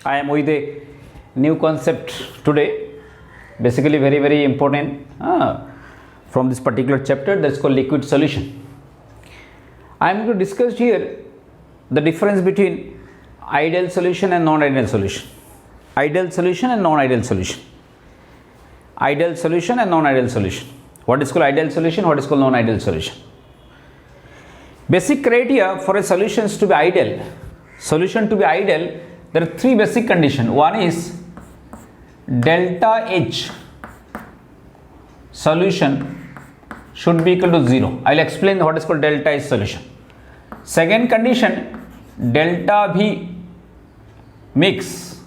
I am with a new concept today, basically very important from this particular chapter, that's called liquid solution. I am going to discuss here the difference between ideal solution and non-ideal solution. Ideal solution and non-ideal solution. Ideal solution and non-ideal solution. What is called ideal solution, what is called non-ideal solution. Basic criteria for a solution to be ideal. Solution to be ideal, there are three basic conditions. One is delta H solution should be equal to 0. I will explain what is called delta H solution. Second condition, delta V mix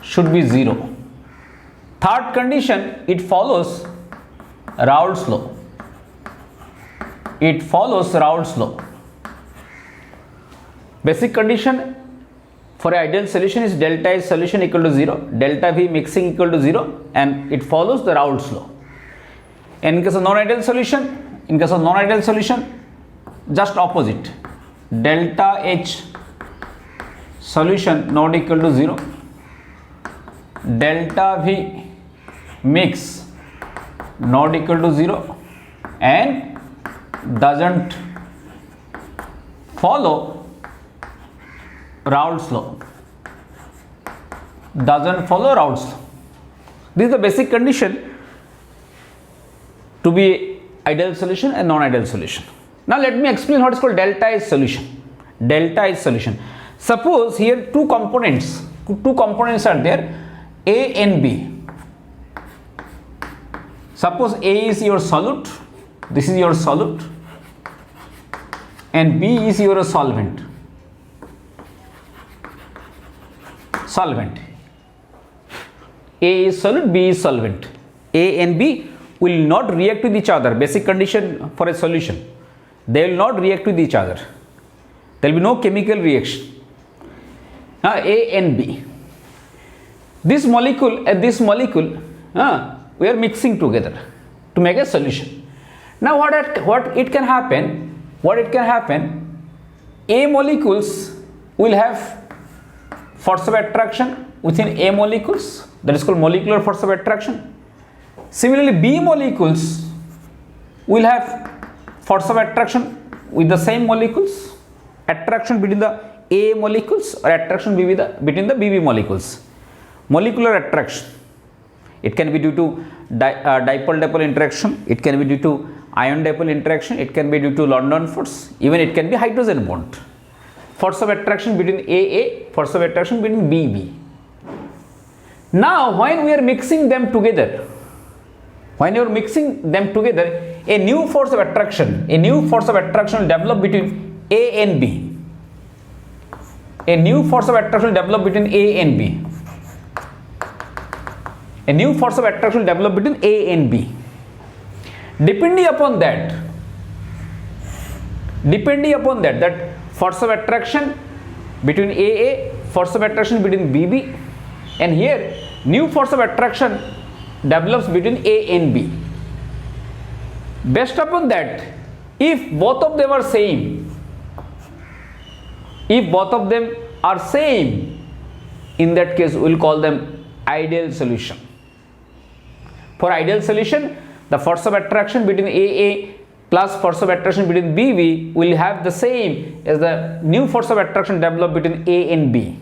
should be 0. Third condition, it follows Raoult's law. It follows Raoult's law. Basic condition for an ideal solution is delta H solution equal to 0, delta V mixing equal to 0, and it follows the Raoult's law. In case of non-ideal solution, just opposite. Delta H solution not equal to 0, delta V mix not equal to 0, and doesn't follow Raoult's law. Doesn't follow Raoult's law. This is the basic condition to be ideal solution and non-ideal solution. Now let me explain what is called delta H solution. Delta H solution. Suppose here two components are there, A and B. Suppose A is your solute, this is your solute, and B is your solvent. A is solute, B is solvent. A and B will not react with each other. Basic condition for a solution. They will not react with each other. There will be no chemical reaction. Now A and B. This molecule and this molecule, we are mixing together to make a solution. Now what it can happen? A molecules will have force of attraction within A molecules, that is called molecular force of attraction. Similarly, B molecules will have force of attraction with the same molecules, attraction between the A molecules or attraction between the BB molecules. Molecular attraction. It can be due to dipole-dipole interaction, it can be due to ion-dipole interaction, it can be due to London force, even it can be hydrogen bond. Force of attraction between AA, force of attraction between BB. Now when we are mixing them together, a new force of attraction will develop between A and B. A new force of attraction will develop between A and B. A new force of attraction will develop between A and B. Depending upon that, that force of attraction between AA, force of attraction between BB, and here new force of attraction develops between A and B. Based upon that, if both of them are same, in that case we will call them ideal solution. For ideal solution, the force of attraction between AA plus force of attraction between BB will have the same as the new force of attraction developed between A and B.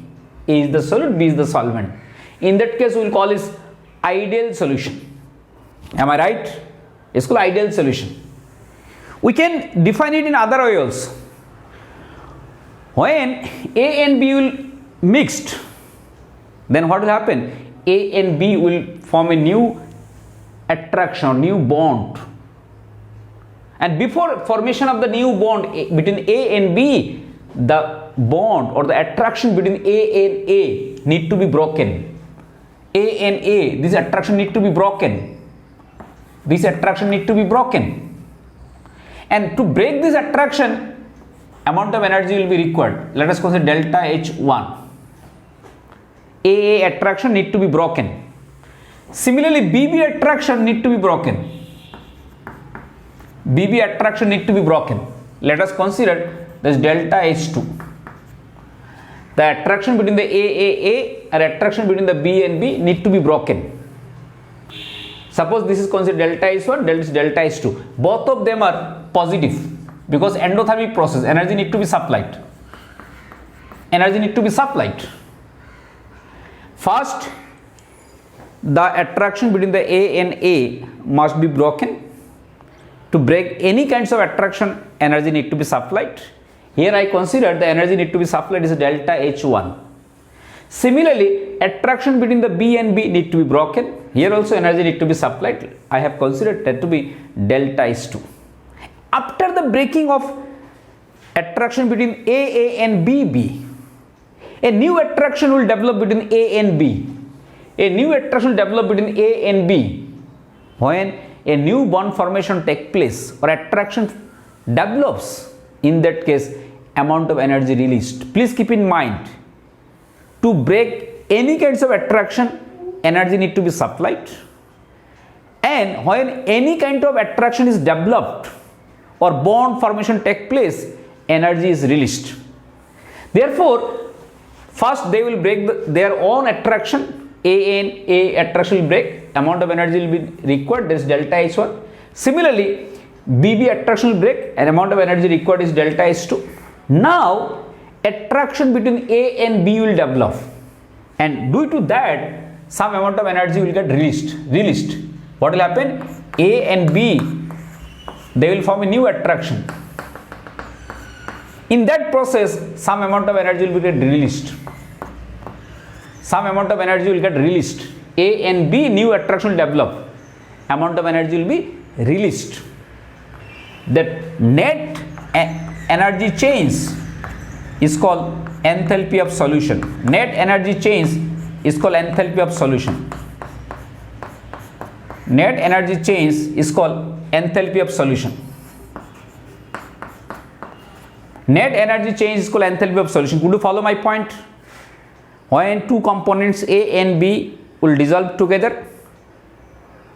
A is the solute, B is the solvent. In that case, we will call this ideal solution. Am I right? It's called ideal solution. We can define it in other way also. When A and B will mixed, then what will happen? A and B will form a new attraction or new bond. And before formation of the new bond between A and B, the bond or the attraction between A and A need to be broken. A and A, this attraction need to be broken. And to break this attraction, amount of energy will be required. Let us consider delta H1. AA attraction need to be broken. Similarly, BB attraction need to be broken. Let us consider this delta H2. the attraction between the A and attraction between the B and B need to be broken. Suppose this is considered delta S1, delta S2. Both of them are positive because endothermic process, energy need to be supplied. Energy need to be supplied. First, the attraction between the A and A must be broken. To break any kinds of attraction, energy need to be supplied. Here I consider the energy need to be supplied is delta H1. Similarly, attraction between the B and B need to be broken. Here also energy need to be supplied. I have considered that to be delta S2. After the breaking of attraction between AA and BB, a new attraction will develop between A and B. A new attraction will develop between A and B. When a new bond formation takes place or attraction develops, in that case, amount of energy released. Please keep in mind, to break any kinds of attraction, energy need to be supplied, and when any kind of attraction is developed or bond formation take place, energy is released. Therefore, first they will break their own attraction, A and A attraction will break, amount of energy will be required, that is delta H1. Similarly, BB attraction will break, and amount of energy required is delta S2. Now, attraction between A and B will develop, and due to that, some amount of energy will get released. What will happen? A and B, they will form a new attraction. In that process, some amount of energy will get released. Some amount of energy will get released. A and B, new attraction will develop. Amount of energy will be released. That net energy change is called enthalpy of solution. Net energy change is called enthalpy of solution. Net energy change is called enthalpy of solution. Net energy change is called enthalpy of solution. Could you follow my point? When two components A and B will dissolve together,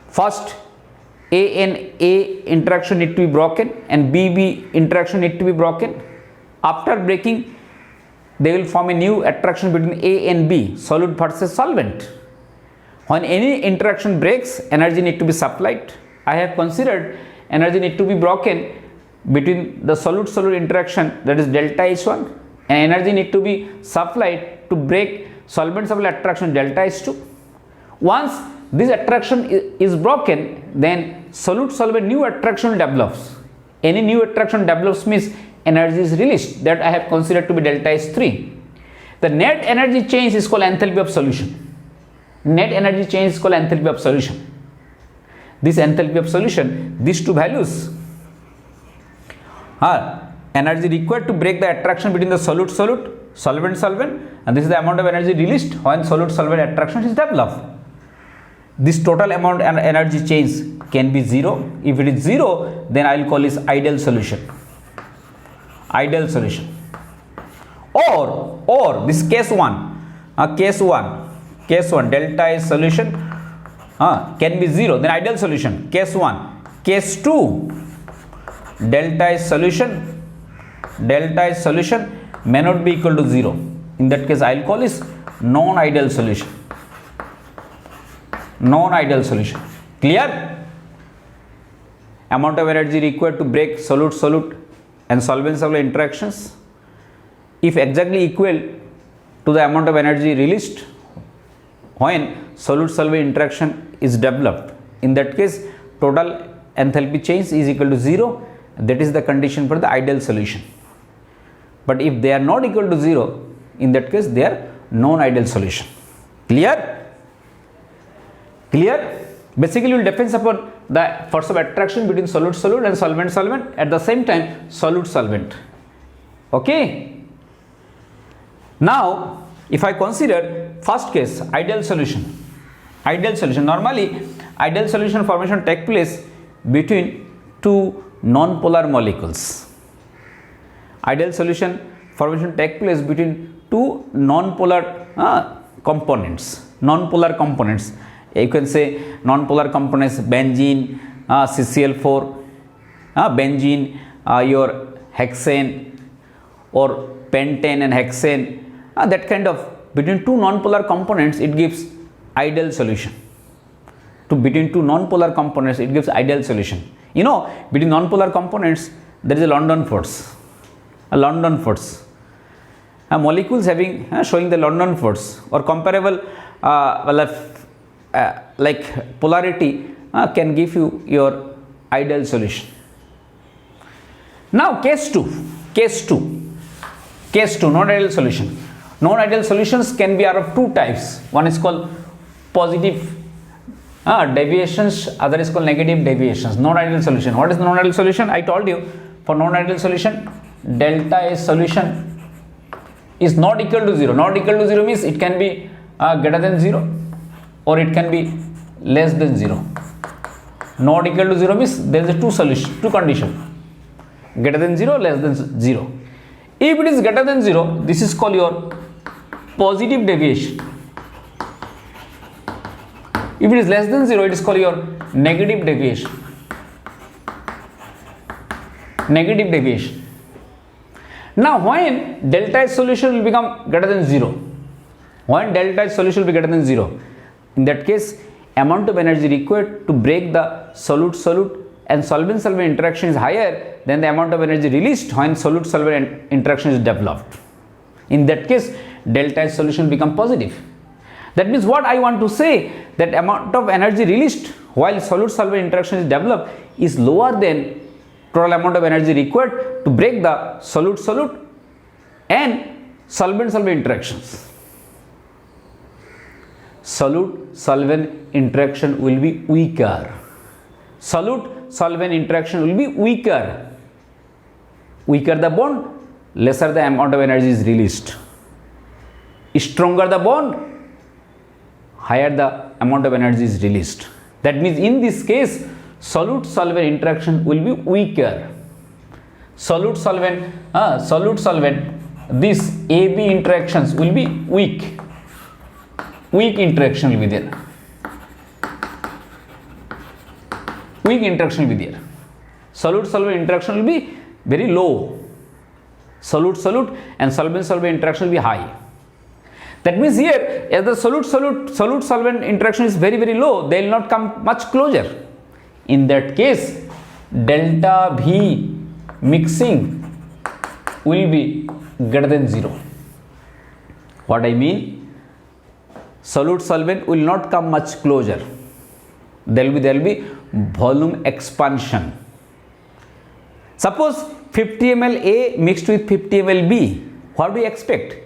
first A and A interaction need to be broken and BB interaction need to be broken. After breaking, they will form a new attraction between A and B, solute versus solvent. When any interaction breaks, energy need to be supplied. I have considered energy need to be broken between the solute-solute interaction, that is delta H1, and energy need to be supplied to break solvent-solvent attraction delta H2. Once this attraction is broken, then solute-solvent new attraction develops. Any new attraction develops means energy is released, that I have considered to be delta H3. The net energy change is called enthalpy of solution. Net energy change is called enthalpy of solution. This enthalpy of solution, these two values are energy required to break the attraction between the solute-solute, solvent-solvent, and this is the amount of energy released when solute-solvent attraction is developed. This total amount and energy change can be 0. If it is 0, then I will call this ideal solution. Ideal solution. Or this case 1, case 1 delta S solution can be 0, then ideal solution. Case 1. Case 2, delta S solution may not be equal to 0. In that case, I will call this non-ideal solution. Non-ideal solution. Clear? Amount of energy required to break solute-solute and solvent-solvent interactions, if exactly equal to the amount of energy released when solute-solvent interaction is developed. In that case, total enthalpy change is equal to 0. That is the condition for the ideal solution. But if they are not equal to 0, in that case they are non-ideal solution. Clear? Clear? Basically, it depends upon the force of attraction between solute-solute and solvent-solvent, at the same time solute-solvent. Okay? Now, if I consider first case, ideal solution. Ideal solution. Normally, ideal solution formation takes place between two non-polar molecules. Ideal solution formation takes place between two non-polar components. Non-polar components. You can say non-polar components benzene, CCl4, benzene, your hexane, or pentane and hexane, that kind of between two non-polar components it gives ideal solution. Between two non-polar components it gives ideal solution. You know, between non-polar components there is a London force. Molecules having showing the London force or comparable like polarity can give you your ideal solution. Now case 2, non-ideal solution. Non-ideal solutions can be of two types. One is called positive deviations, other is called negative deviations. Non-ideal solution. What is the non-ideal solution? I told you, for non-ideal solution, delta S solution is not equal to 0. Not equal to 0 means it can be greater than 0 or it can be less than 0. Not equal to 0 means there is two condition, greater than 0, less than 0. If it is greater than 0, this is called your positive deviation. If it is less than 0, it is called your negative deviation. Now when delta S solution will become greater than 0, in that case amount of energy required to break the solute-solute and solvent-solvent interaction is higher than the amount of energy released when solute-solvent interaction is developed. In that case delta S solution become positive. That means what I want to say, that amount of energy released while solute-solvent interaction is developed is lower than total amount of energy required to break the solute-solute and solvent-solvent interactions. Solute-solvent interaction will be weaker. Solute-solvent interaction will be weaker. Weaker the bond, lesser the amount of energy is released. Stronger the bond, higher the amount of energy is released. That means in this case solute-solvent interaction will be weaker. Solute-solvent, these AB interactions will be weak. Weak interaction will be there. Solute-solvent interaction will be very low. Solute-solute and solvent-solvent interaction will be high. That means here, as the solute-solvent interaction is very, very low, they will not come much closer. In that case, delta V mixing will be greater than 0. What I mean? Solute-solvent will not come much closer. There will be volume expansion. Suppose 50 ml A mixed with 50 ml B. What do we expect?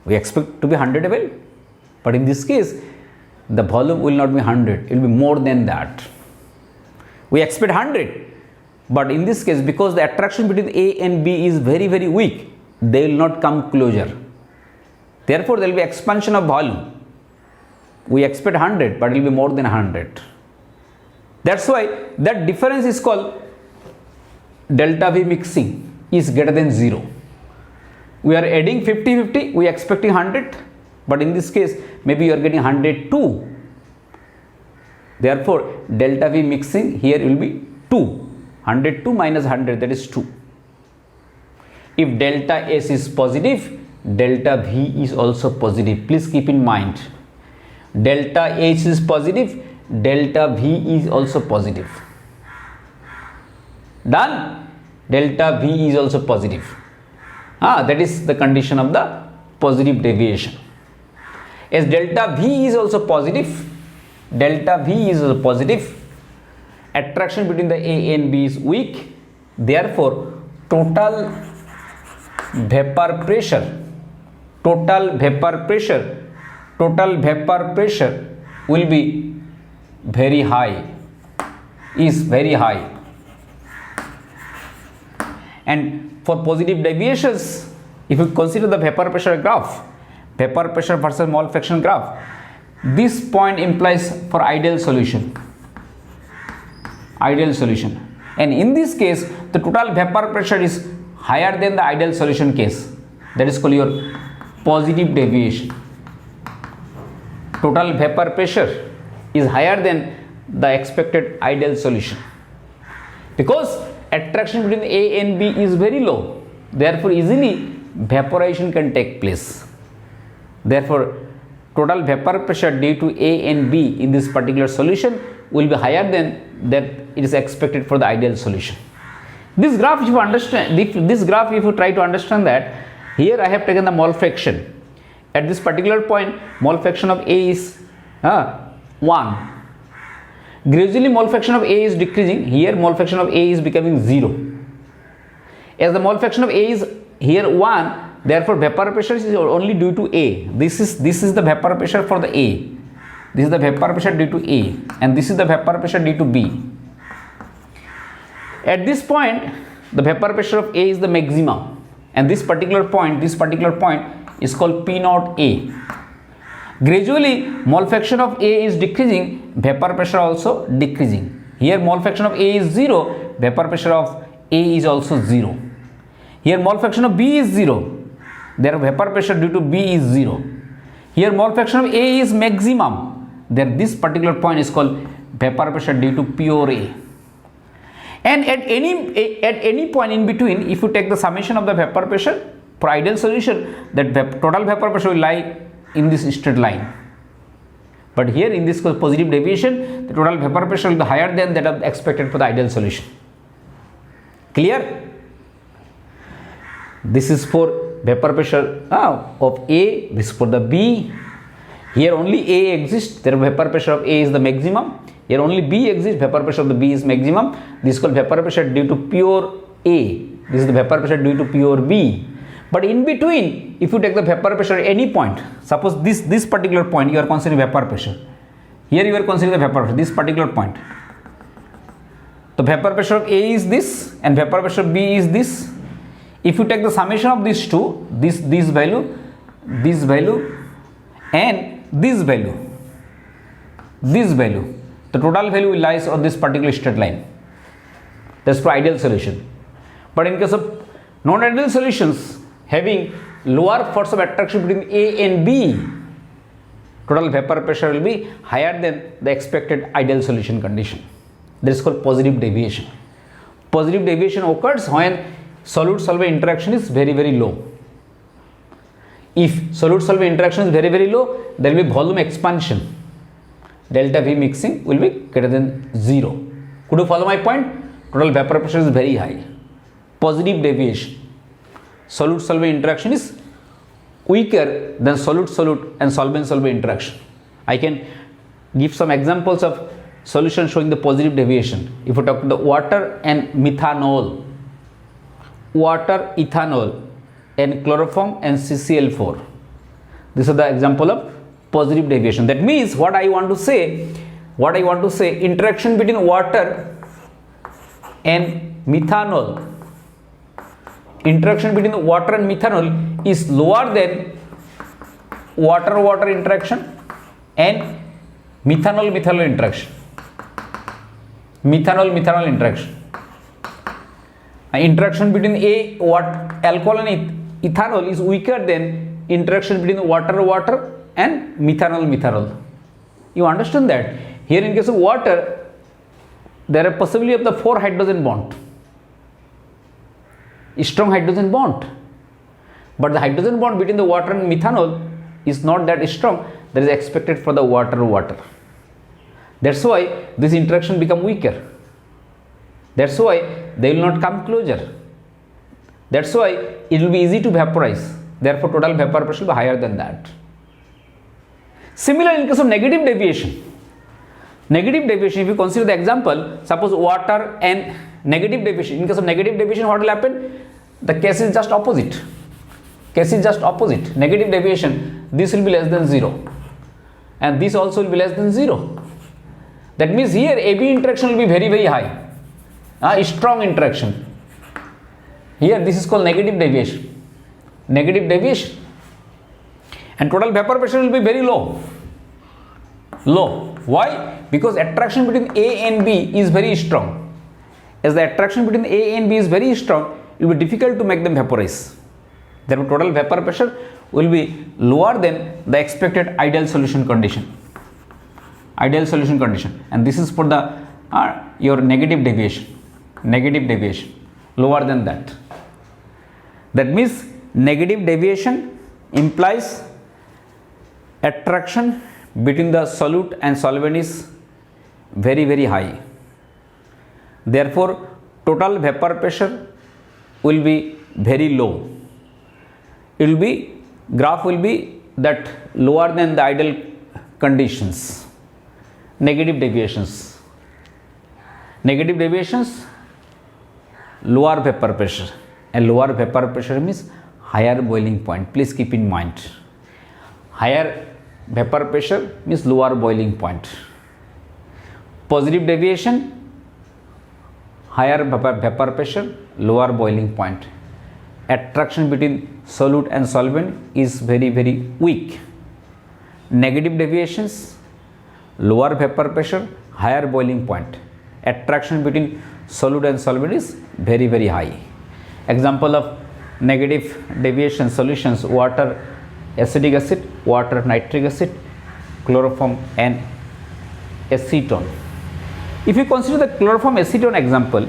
We expect to be 100 ml, but in this case the volume will not be 100, it will be more than that. We expect 100, but in this case because the attraction between A and B is very, very weak, they will not come closer. Therefore there will be expansion of volume. We expect 100, but it will be more than 100. That's why that difference is called delta V mixing is greater than 0. We are adding 50-50, we are expecting 100, but in this case maybe you are getting 102. Therefore delta V mixing here will be 2. 102 minus 100, that is 2. If delta S is positive, delta V is also positive. Please keep in mind, delta H is positive, delta V is also positive. Done? Delta V is also positive. That is the condition of the positive deviation. As delta V is also positive, attraction between the A and B is weak. Therefore total vapor pressure will be very high, and for positive deviations, if you consider the vapor pressure graph, vapor pressure versus mole fraction graph, this point implies for ideal solution, and in this case the total vapor pressure is higher than the ideal solution case. That is called your positive deviation. Total vapor pressure is higher than the expected ideal solution because attraction between A and B is very low. Therefore easily vaporization can take place. Therefore, total vapor pressure due to A and B in this particular solution will be higher than that it is expected for the ideal solution. This graph, if you understand, if you try to understand that, here I have taken the mole fraction. At this particular point, mole fraction of A is 1. Gradually, mole fraction of A is decreasing. Here, mole fraction of A is becoming 0. As the mole fraction of A is here 1, therefore vapor pressure is only due to A. This is the vapor pressure for the A. This is the vapor pressure due to A, and this is the vapor pressure due to B. At this point, the vapor pressure of A is the maximum, and this particular point is called P naught A. Gradually, mole fraction of A is decreasing, vapor pressure also decreasing. Here, mole fraction of A is 0, vapor pressure of A is also 0. Here, mole fraction of B is 0, their vapor pressure due to B is 0. Here, mole fraction of A is maximum, then this particular point is called vapor pressure due to pure A. And at any point in between, if you take the summation of the vapor pressure for ideal solution, that total vapor pressure will lie in this straight line. But here in this positive deviation, the total vapor pressure will be higher than that of expected for the ideal solution. Clear? This is for vapor pressure of A, this is for the B. Here only A exists, the vapor pressure of A is the maximum. Here only B exists, vapor pressure of the B is maximum. This is called vapor pressure due to pure A. This is the vapor pressure due to pure B. But in between, if you take the vapor pressure at any point, suppose this particular point you are considering vapor pressure. Here you are considering the vapor pressure, this particular point. The vapor pressure of A is this and vapor pressure of B is this. If you take the summation of these two, this value and this value, the total value will lies on this particular straight line. That's for ideal solution. But in case of non-ideal solutions having lower force of attraction between A and B, total vapor pressure will be higher than the expected ideal solution condition. That is called positive deviation. Positive deviation occurs when solute-solvent interaction is very, very low. If solute-solvent interaction is very, very low, there will be volume expansion. Delta V mixing will be greater than 0. Could you follow my point? Total vapor pressure is very high. Positive deviation. Solute-solvent interaction is weaker than solute-solute and solvent-solvent interaction. I can give some examples of solution showing the positive deviation. If you talk about the water and methanol, water, ethanol, and chloroform and CCl4. These are the example of positive deviation. That means what I want to say, interaction between water and methanol, is lower than water-water interaction and methanol interaction. Methanol interaction. Interaction between alcohol and ethanol is weaker than interaction between water and methanol. You understand that? Here in case of water, there are possibility of the 4 hydrogen bond, strong hydrogen bond. But the hydrogen bond between the water and methanol is not that strong that is expected for the water. That's why this interaction become weaker. That's why they will not come closer. That's why it will be easy to vaporize. Therefore, total vapor pressure will be higher than that. Similar in case of negative deviation. Negative deviation, if you consider the example, suppose water and negative deviation. In case of negative deviation, what will happen? The case is just opposite. Negative deviation, this will be less than 0. And this also will be less than 0. That means here AB interaction will be very, very high. Strong interaction. Here this is called negative deviation. And total vapor pressure will be very low. Why? Because attraction between A and B is very strong. As the attraction between A and B is very strong, it will be difficult to make them vaporize. Therefore, total vapor pressure will be lower than the expected ideal solution condition. And this is for the your negative deviation, lower than that. That means negative deviation implies attraction between the solute and solvent is very high. Therefore total vapor pressure will be very low. It will be, graph will be that lower than the ideal conditions. Negative deviations, lower vapor pressure, and lower vapor pressure means higher boiling point. Please keep in mind, higher vapor pressure means lower boiling point. Positive deviation, higher vapor pressure, lower boiling point. Attraction between solute and solvent is very weak. Negative deviations, lower vapor pressure, higher boiling point. Attraction between solute and solvent is very high. Example of negative deviation solutions: water acetic acid, water nitric acid, chloroform and acetone. If you consider the chloroform acetone example,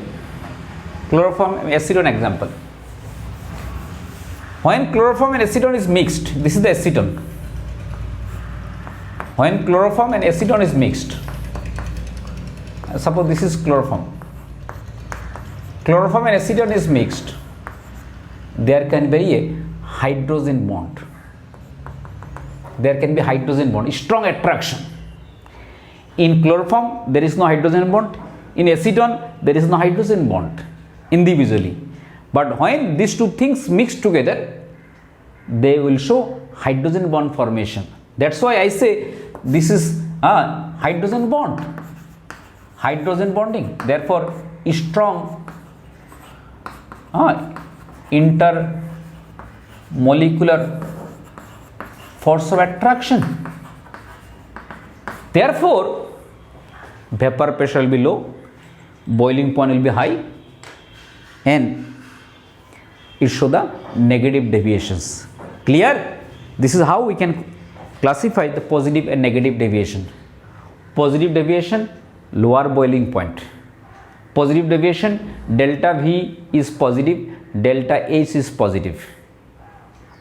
when chloroform and acetone is mixed, this is the acetone. When chloroform and acetone is mixed, suppose this is chloroform and acetone is mixed, there can be a hydrogen bond. Strong attraction. In chloroform there is no hydrogen bond, in acetone there is no hydrogen bond individually, but when these two things mix together, they will show hydrogen bond formation. That's why I say this is a hydrogen bonding. Therefore strong intermolecular force of attraction. Therefore vapor pressure will be low, boiling point will be high, and it show the negative deviations. Clear? This is how we can classify the positive and negative deviation. Positive deviation, lower boiling point. Positive deviation, delta V is positive, delta H is positive,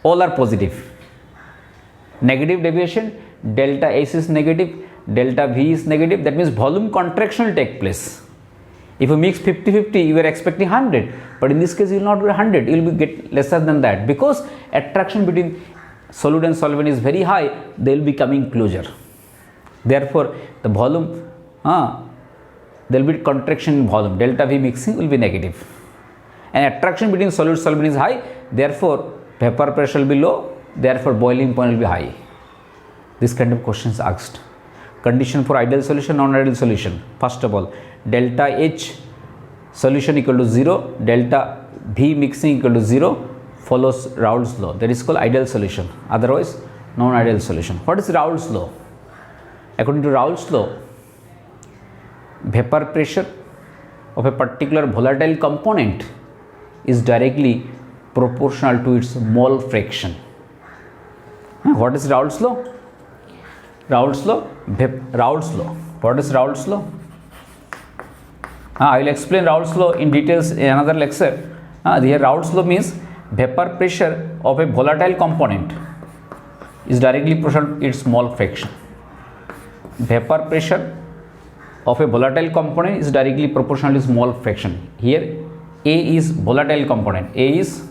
all are positive. Negative deviation, delta H is negative, delta V is negative. That means volume contraction will take place. If you mix 50-50, you are expecting 100, but in this case you will not get 100, you will be get lesser than that, because attraction between solute and solvent is very high. They will be coming closer. Therefore the volume, there will be contraction in volume. Delta V mixing will be negative, and attraction between solute and solvent is high. Therefore vapor pressure will be low. Therefore boiling point will be high. This kind of questions asked. Condition for ideal solution, non-ideal solution. First of all, delta H solution equal to 0, delta V mixing equal to 0, follows Raoult's law. That is called ideal solution. Otherwise non-ideal solution. What is Raoult's law? According to Raoult's law, vapor pressure of a particular volatile component is directly proportional to its mole fraction. What is Raoult's law? Raoult's law. What is Raoult's law? I will explain Raoult's law in details in another lecture. Here Raoult's law means vapor pressure of a volatile component is directly proportional to its mole fraction. Vapor pressure of a volatile component is directly proportional to its mole fraction. Here A is volatile component. A is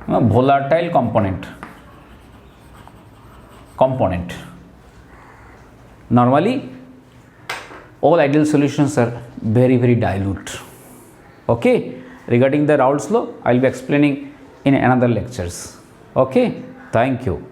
volatile component. Normally all ideal solutions are very dilute. Okay, regarding the Raoult's law I will be explaining in another lectures. Okay, thank you.